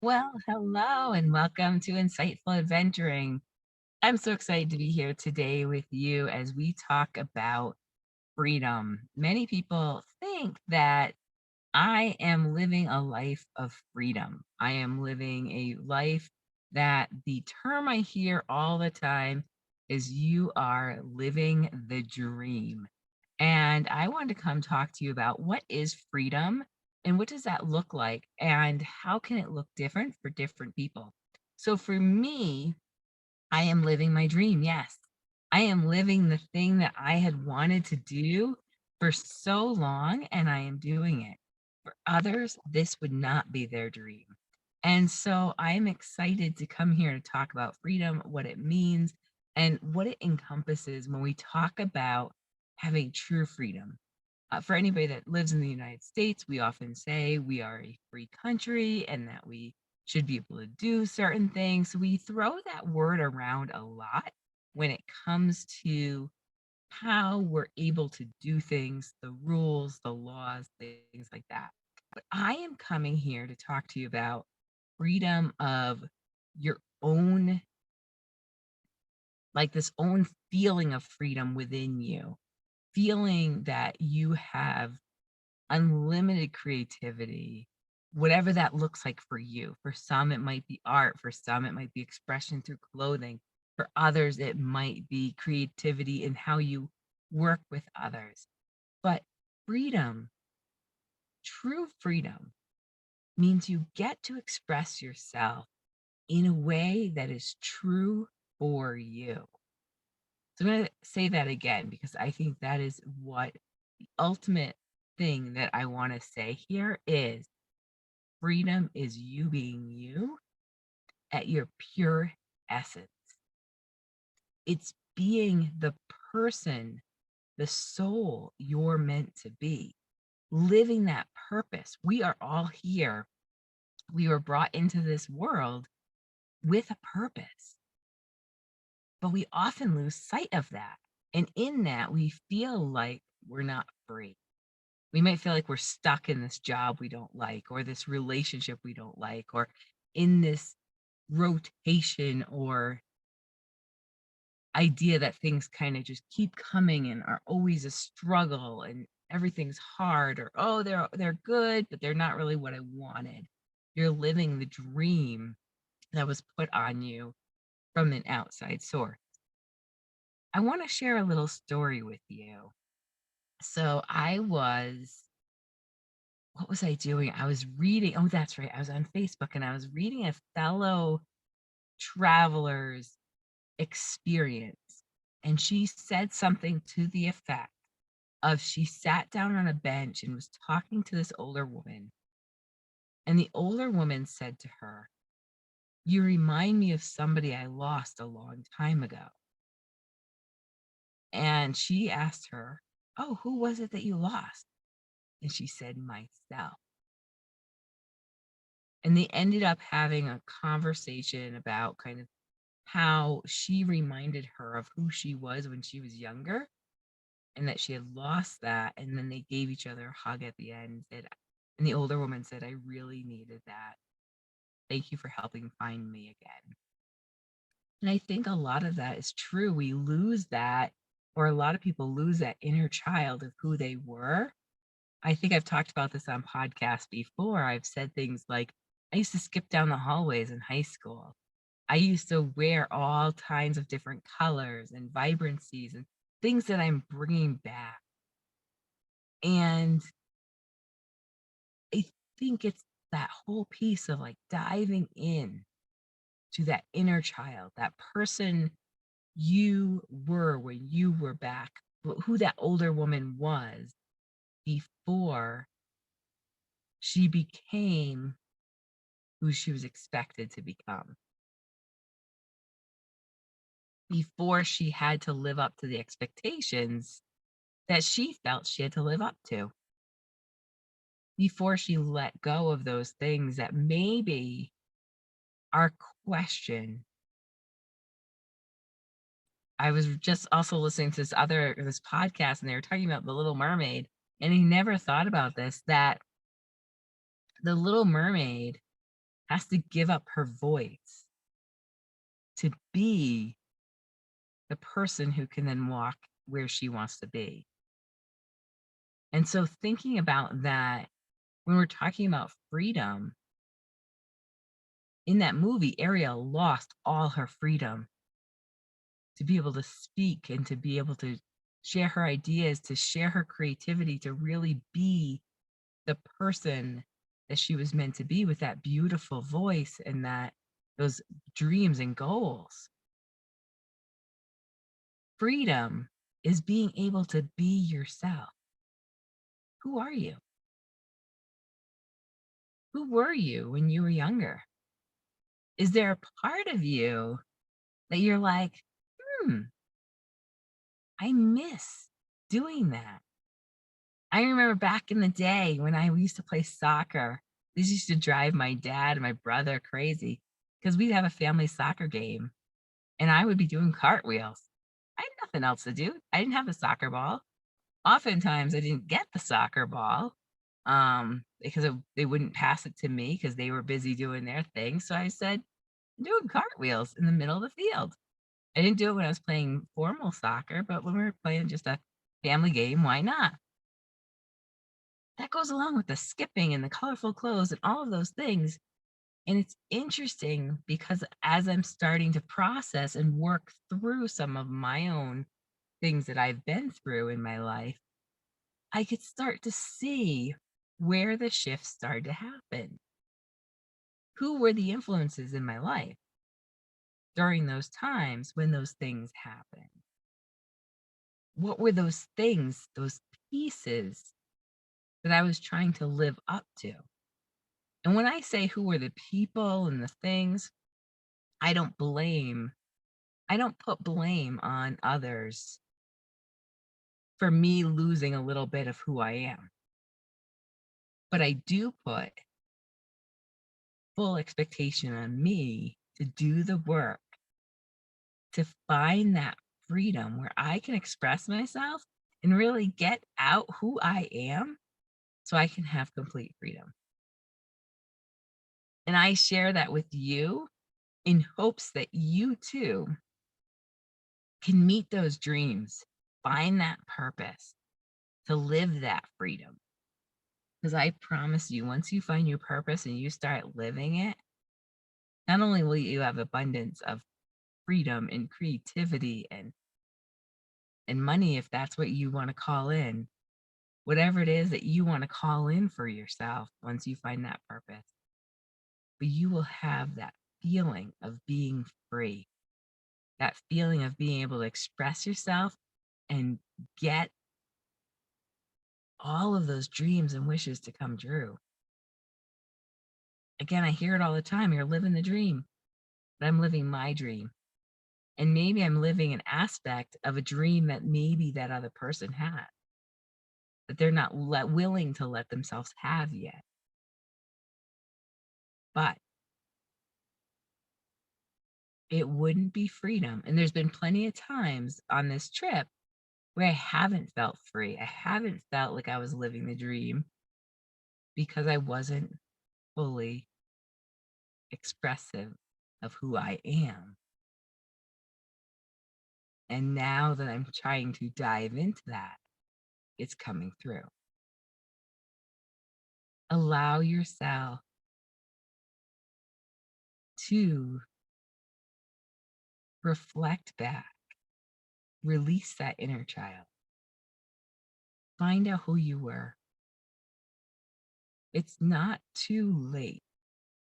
Well, hello and welcome to Insightful Adventuring. I'm so excited to be here today with you as we talk about freedom. Many people think that I am living a life of freedom. I am living a life that the term I hear all the time is you are living the dream. And I wanted to come talk to you about what is freedom and what does that look like and how can it look different for different people. So for me, I am living my dream. Yes. I am living the thing that I had wanted to do for so long, and I am doing it. For others, this would not be their dream. And so I'm excited to come here to talk about freedom, what it means, and what it encompasses when we talk about having true freedom. For anybody that lives in the United States, we often say we are a free country and that we should be able to do certain things. So we throw that word around a lot when it comes to how we're able to do things, the rules, the laws, things like that. But I am coming here to talk to you about freedom of your own, like this own feeling of freedom within you, feeling that you have unlimited creativity, whatever that looks like for you. For some, it might be art. For some, it might be expression through clothing. For others, it might be creativity in how you work with others. But freedom, true freedom, means you get to express yourself in a way that is true for you. So I'm going to say that again because I think that is what the ultimate thing that I want to say here is freedom is you being you at your pure essence. It's being the person, the soul you're meant to be, living that purpose. We are all here. We were brought into this world with a purpose, but we often lose sight of that. And in that, we feel like we're not free. We might feel like we're stuck in this job we don't like, or this relationship we don't like, or in this rotation or idea that things kind of just keep coming and are always a struggle and everything's hard, or oh, they're good but they're not really what I wanted. You're living the dream that was put on you from an outside source. I want to share a little story with you. So I was what was I doing? I was reading, oh, that's right, I was on Facebook and I was reading a fellow traveler's experience, and she said something to the effect of she sat down on a bench and was talking to this older woman, and the older woman said to her, "You remind me of somebody I lost a long time ago." And she asked her, "Oh, who was it that you lost?" And she said, "Myself." And they ended up having a conversation about kind of how she reminded her of who she was when she was younger and that she had lost that. And then they gave each other a hug at the end. And the older woman said, "I really needed that. Thank you for helping find me again." And I think a lot of that is true. We lose that, or a lot of people lose that inner child of who they were. I think I've talked about this on podcasts before. I've said things like, I used to skip down the hallways in high school. I used to wear all kinds of different colors and vibrancies and things that I'm bringing back. And I think it's that whole piece of like diving in to that inner child, that person you were when you were back, who that older woman was before she became who she was expected to become, before she had to live up to the expectations that she felt she had to live up to, before she let go of those things that maybe are question. I was just also listening to this podcast and they were talking about The Little Mermaid, and he never thought about this, that The Little Mermaid has to give up her voice to be the person who can then walk where she wants to be. And so thinking about that when we're talking about freedom, in that movie, Ariel lost all her freedom to be able to speak and to be able to share her ideas, to share her creativity, to really be the person that she was meant to be with that beautiful voice and that those dreams and goals. Freedom is being able to be yourself. Who are you? Who were you when you were younger? Is there a part of you that you're like, hmm, I miss doing that? I remember back in the day when I used to play soccer. This used to drive my dad and my brother crazy because we'd have a family soccer game and I would be doing cartwheels. I had nothing else to do. I didn't have a soccer ball. Oftentimes, I didn't get the soccer ball because they wouldn't pass it to me because they were busy doing their thing. So I said, "I'm doing cartwheels in the middle of the field." I didn't do it when I was playing formal soccer, but when we were playing just a family game, why not? That goes along with the skipping and the colorful clothes and all of those things. And it's interesting because as I'm starting to process and work through some of my own things that I've been through in my life, I could start to see where the shifts started to happen. Who were the influences in my life during those times when those things happened? What were those things, those pieces that I was trying to live up to? And when I say who were the people and the things, I don't blame, I don't put blame on others for me losing a little bit of who I am. But I do put full expectation on me to do the work to find that freedom where I can express myself and really get out who I am so I can have complete freedom. And I share that with you in hopes that you too can meet those dreams, find that purpose to live that freedom. Because I promise you, once you find your purpose and you start living it, not only will you have abundance of freedom and creativity and money if that's what you want to call in, whatever it is that you want to call in for yourself once you find that purpose. But you will have that feeling of being free, that feeling of being able to express yourself and get all of those dreams and wishes to come true. Again, I hear it all the time. You're living the dream, but I'm living my dream. And maybe I'm living an aspect of a dream that maybe that other person had, that they're not willing to let themselves have yet. But it wouldn't be freedom. And there's been plenty of times on this trip where I haven't felt free. I haven't felt like I was living the dream because I wasn't fully expressive of who I am. And now that I'm trying to dive into that, it's coming through. Allow yourself to reflect back, release that inner child, find out who you were. It's not too late.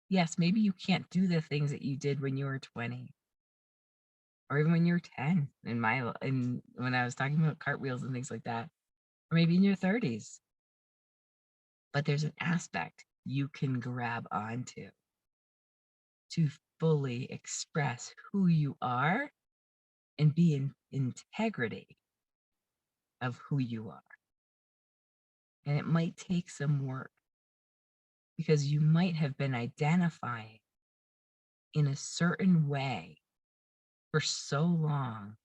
Yes, maybe you can't do the things that you did when you were 20 or even when you were 10 in in when I was talking about cartwheels and things like that, or maybe in your 30s. But there's an aspect you can grab onto to fully express who you are and be in integrity of who you are. And it might take some work because you might have been identifying in a certain way for so long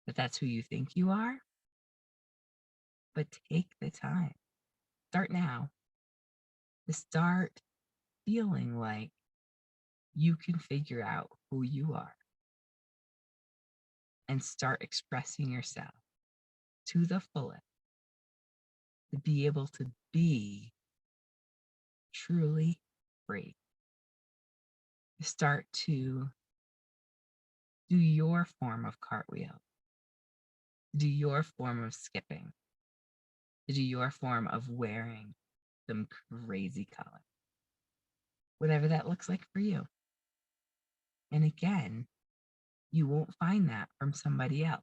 that that's who you think you are. But take the time, start now to start feeling like you can figure out who you are and start expressing yourself to the fullest to be able to be truly free. Start to do your form of cartwheel, do your form of skipping, do your form of wearing some crazy color, whatever that looks like for you. And again, you won't find that from somebody else.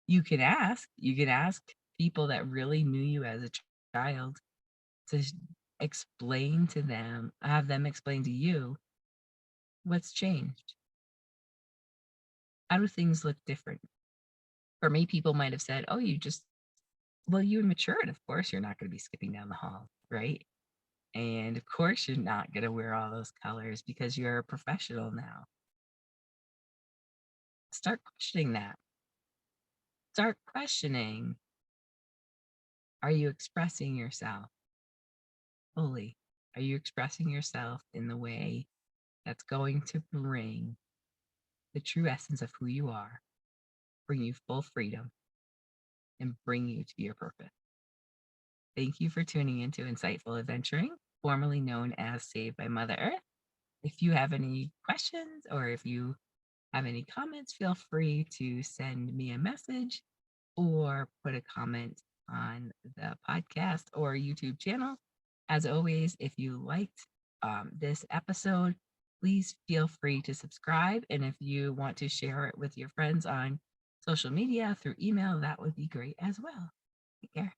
You can ask people that really knew you as a child to explain to them, have them explain to you what's changed. How do things look different? For me, people might have said, "Oh, well, you matured. Of course, you're not going to be skipping down the hall, right? And of course, you're not going to wear all those colors because you're a professional now." Start questioning that. Start questioning, are you expressing yourself fully? Are you expressing yourself in the way that's going to bring the true essence of who you are, bring you full freedom, and bring you to your purpose? Thank you for tuning into Insightful Adventuring, formerly known as Saved by Mother Earth. If you have any questions or if you have any comments, feel free to send me a message or put a comment on the podcast or YouTube channel. As always, if you liked this episode, please feel free to subscribe. And if you want to share it with your friends on social media through email, that would be great as well. Take care.